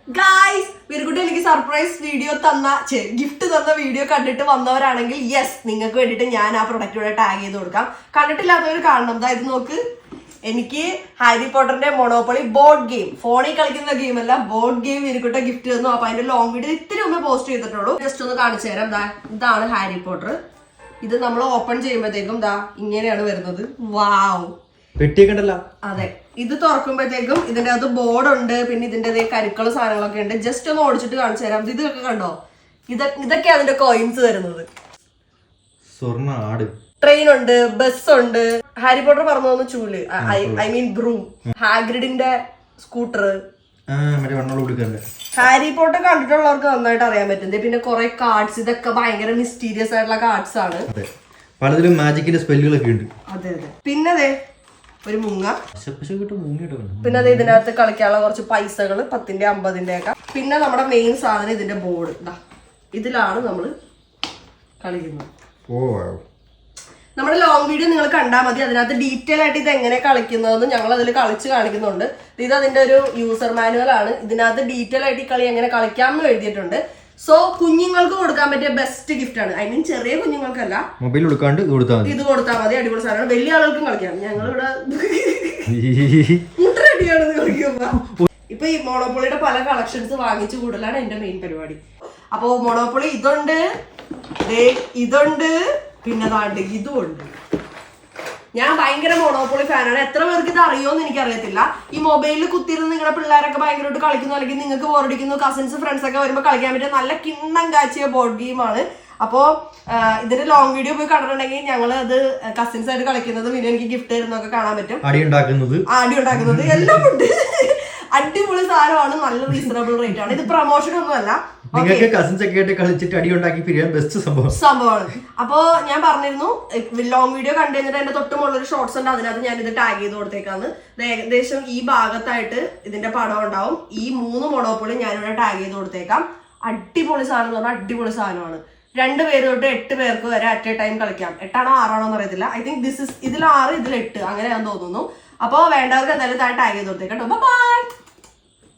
Guys വീർക്കുട്ടി എനിക്ക് surprise video gift തന്ന video കണ്ടിട്ട് വന്നവരാണെങ്കിൽ യെസ് നിങ്ങൾക്ക് വേണ്ടിയിട്ട് ഞാൻ ആ പ്രൊഡക്റ്റ് ഇവിടെ ടാഗ് ചെയ്ത് കൊടുക്കാം. കണ്ടിട്ടില്ലാത്തവർ കാണണം. ഇത് നോക്ക്, എനിക്ക് ഹാരി പോട്ടറിന്റെ മൊണോപ്പൊളി ബോർഡ് ഗെയിം, ഫോണിൽ കളിക്കുന്ന ഗെയിം അല്ല, ബോർഡ് ഗെയിം വീർക്കുട്ട ഗിഫ്റ്റ് തന്നു. അപ്പൊ അതിന്റെ ലോങ് വീഡിയോ ഇത്തിരി മുമ്പേ പോസ്റ്റ് ചെയ്തിട്ടുള്ളൂ. ജസ്റ്റ് ഒന്ന് കാണിച്ചു തരാം. ഇതാണ് ഹാരി പോട്ടർ. ഇത് നമ്മൾ ഓപ്പൺ ചെയ്യുമ്പോഴത്തേക്കും ഇങ്ങനെയാണ് വരുന്നത്. വാവ്, പെട്ടിയൊക്കെണ്ടല്ലോ. അതെ, ഇത് തുറക്കുമ്പോഴത്തേക്കും ഇതിന്റെ അകത്ത് ബോർഡ് ഉണ്ട്, പിന്നെ ഇതിന്റെ കരുക്കളും സാധനങ്ങളൊക്കെ ഉണ്ട്. ജസ്റ്റ് ഒന്ന് ഓടിച്ചിട്ട് കാണിച്ചു തരാം. ഇതൊക്കെ കണ്ടോ, ഇതൊക്കെ അതിന്റെ കോയിൻസ് വരുന്നത്. സ്വർണ്ണ ആട്, ട്രെയിൻ ഉണ്ട്, ബസ് ഉണ്ട്, ഹാരി പോട്ടർ പറഞ്ഞു പോകുന്ന ചൂല്, ഐ മീൻ ബ്രൂം, ഹാഗ്രിഡിന്റെ സ്കൂട്ടർ, ഹാരി പോട്ടർ കണ്ടിട്ടുള്ളവർക്ക് നന്നായിട്ട് അറിയാൻ പറ്റും. പിന്നെ കുറെ കാർഡ്സ്, ഇതൊക്കെ ഭയങ്കര മിസ്റ്റീരിയസ് ആയിട്ടുള്ള കാർഡ്സ് ആണ്. പലതിലും മാജിക്കിന്റെ സ്പെല്ലുകളൊക്കെ ഉണ്ട്. അതെ അതെ. പിന്നെ ഒരു മുങ്ങ, പിന്നെ അത് ഇതിനകത്ത് കളിക്കാനുള്ള കുറച്ച് പൈസകൾ 10ന്റെ 50ന്റെ ഒക്കെ. പിന്നെ നമ്മുടെ മെയിൻ സാധനം ഇതിന്റെ ബോർഡ്. ഇതിലാണ് നമ്മൾ കളിക്കുന്നത്. നമ്മുടെ ലോങ് വീഡിയോ നിങ്ങൾ കണ്ടാൽ മതി. അതിനകത്ത് ഡീറ്റെയിൽ ആയിട്ട് ഇത് എങ്ങനെ കളിക്കുന്നതെന്ന് ഞങ്ങൾ അതിൽ കളിച്ച് കാണിക്കുന്നുണ്ട്. ഇത് അതിന്റെ ഒരു യൂസർ മാനുവൽ ആണ്. ഇതിനകത്ത് ഡീറ്റെയിൽ ആയിട്ട് ഈ കളി എങ്ങനെ കളിക്കാമെന്ന് എഴുതിയിട്ടുണ്ട്. സോ കുഞ്ഞുങ്ങൾക്ക് കൊടുക്കാൻ പറ്റിയ ബെസ്റ്റ് ഗിഫ്റ്റ് ആണ്. ഐ മീൻ ചെറിയ കുഞ്ഞുങ്ങൾക്കല്ല, മൊബൈൽ ഇത് കൊടുത്താൽ മതി. അടിപൊളി സാധനമാണ്. വലിയ ആളുകൾക്കും കളിക്കാം. ഞങ്ങളിവിടെ മുട്ടറടിയാണ് കളിക്കുമ്പോ. ഇപ്പൊ ഈ മോണോപ്പൊളിയുടെ പല കളക്ഷൻസ് വാങ്ങിച്ചു കൂടലാണ് എന്റെ മെയിൻ പരിപാടി. അപ്പൊ മോണോപ്പൊളി ഇതുണ്ട്, പിന്നെ ഇതും ഉണ്ട്. ഞാൻ ഭയങ്കര മോണോപ്പൊളി ഫാനാണ്. എത്ര പേർക്ക് ഇത് അറിയോന്ന് എനിക്കറിയത്തില്ല. ഈ മൊബൈലിൽ കുത്തിയിരുന്ന് നിങ്ങളുടെ പിള്ളേരൊക്കെ ഭയങ്കരമായിട്ട് കളിക്കുന്നു, അല്ലെങ്കിൽ നിങ്ങൾക്ക് ബോറടിക്കുന്നു, കസിൻസ് ഫ്രണ്ട്സ് ഒക്കെ വരുമ്പോൾ കളിക്കാൻ പറ്റിയ നല്ല കിണ്ണം കാച്ചിയ ബോർഡ് ഗെയിമാണ്. അപ്പോ ഇതിന്റെ ലോങ് വീഡിയോ പോയി കണ്ടിട്ടുണ്ടെങ്കിൽ ഞങ്ങൾ അത് കസിൻസ് ആയിട്ട് കളിക്കുന്നത്, പിന്നെ എനിക്ക് ഗിഫ്റ്റ് തരുന്നൊക്കെ കാണാൻ പറ്റും. അടി ഉണ്ടാക്കുന്നത് എല്ലാം ഉണ്ട്. അടിപൊളി സാധനമാണ്. നല്ല റീസണബിൾ റേറ്റ് ആണ്. ഇത് പ്രൊമോഷൻ ഒന്നും അല്ല. നിങ്ങൾക്ക് കസിൻസ് ഒക്കെ ആയിട്ട് കളിച്ചിട്ട് അടി ഉണ്ടാക്കി പിരിയാൻ ബെസ്റ്റ് സംഭവമാണ്. അപ്പോ ഞാൻ പറഞ്ഞിരുന്നു ലോങ് വീഡിയോ കണ്ടു കഴിഞ്ഞിട്ട് എന്റെ തൊട്ട് മുകളിലൊരു ഷോർട്സ് ഉണ്ട്, അതിനകത്ത് ഞാൻ ഇത് ടാഗ് ചെയ്ത് കൊടുത്തേക്കാന്ന്. ഏകദേശം ഈ ഭാഗത്തായിട്ട് ഇതിന്റെ പടം ഉണ്ടാവും. ഈ 3 മൊണോപ്പൊളി ഞാനിവിടെ ടാഗ് ചെയ്ത് കൊടുത്തേക്കാം. അടിപൊളി സാധനം എന്ന് പറഞ്ഞാൽ അടിപൊളി സാധനമാണ്. 2 പേര് തൊട്ട് 8 പേർക്ക് വരെ അറ്റ് എ ടൈം കളിക്കാം. 8 ആണോ 6 ആണോ എന്ന് അറിയത്തില്ല. ഐ തിങ്ക് ഇതിൽ 6 ഇതിൽ 8 അങ്ങനെയാണെന്ന് തോന്നുന്നു. അപ്പൊ വേണ്ടവർക്ക് എന്തായാലും ടാഗ് ചെയ്ത് കൊടുത്തേക്കാം. ബൈ.